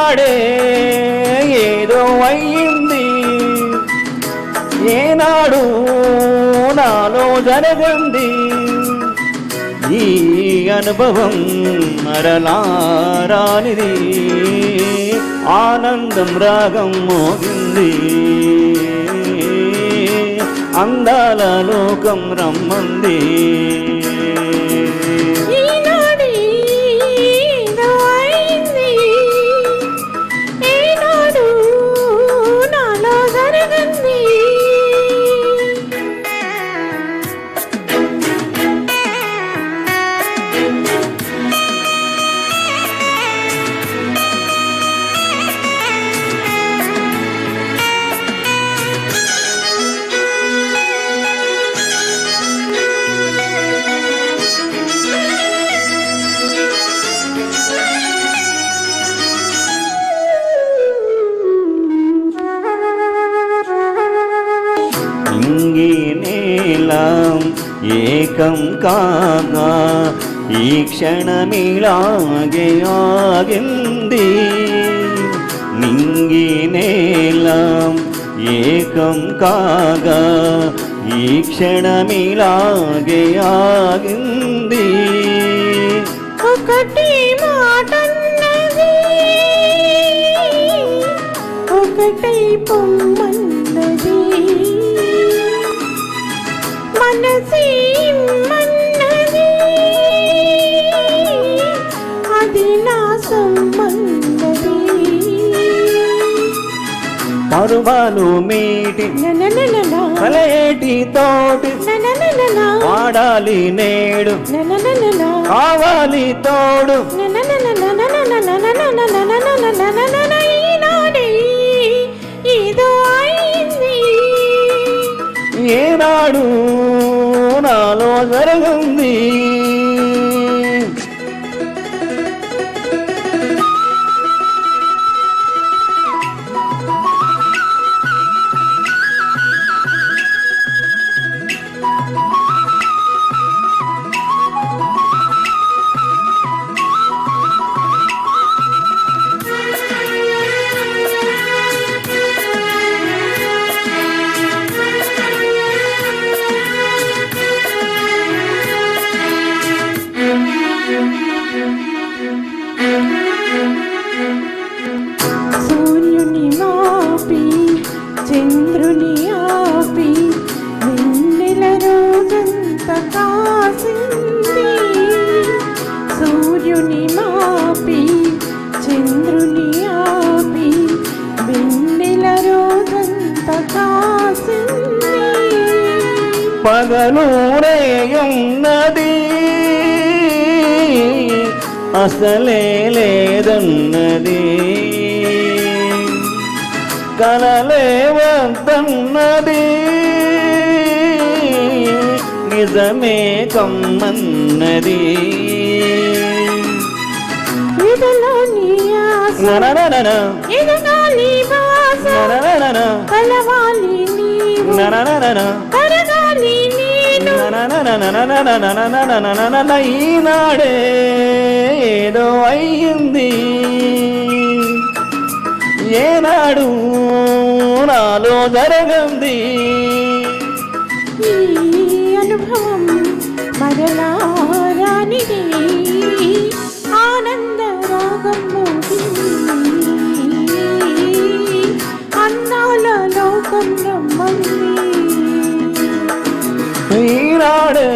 ఈనాడే ఏదో అయ్యింది, ఏనాడు నాలో జరగంది ఈ అనుభవం మరలారానిది, ఆనందం రాగం మోగింది, అందాల లోకం రమ్మంది. నీలం ఏకం కాగా ఈ క్షణమిలాగే ఆగింది, నింగి నేలం ఏకం కాగా ఈ క్షణమిలాగే ఆగింది. ఒకటి మాటన్నది ఒకటై పొమ్మన్నది, మనసేమన్నది అది నా సొమ్మన్నది. పరువాలు మీటి కలేటి తోటి వాడాలి నేడు, కావాలి తోడు ఏనాడు నాలో జరగంది. సూర్యుని మాపి చంద్రుని ఆపి వెన్నెల రోజంత కాసింది, సూర్యుని మాపి చంద్రుని ఆపి వెన్నెల రోజంత కాసింది. పగలూరేయున్నది అసలే లేదన్నది, కలలే వద్దన్నది నిజమే కమ్మన్నది. ఇదలోని ఆశ ఇదలోని భాష కలవాలి నీవు కరగాలి నేను. ఈనాడే ఏదో అయ్యింది, ఏనాడు నాలో జరగంది ఈ అనుభవం మరలారానిది, ఆనంద రాగం మోగింది, అందాల లోకం రమ్మంది. ఈనాడే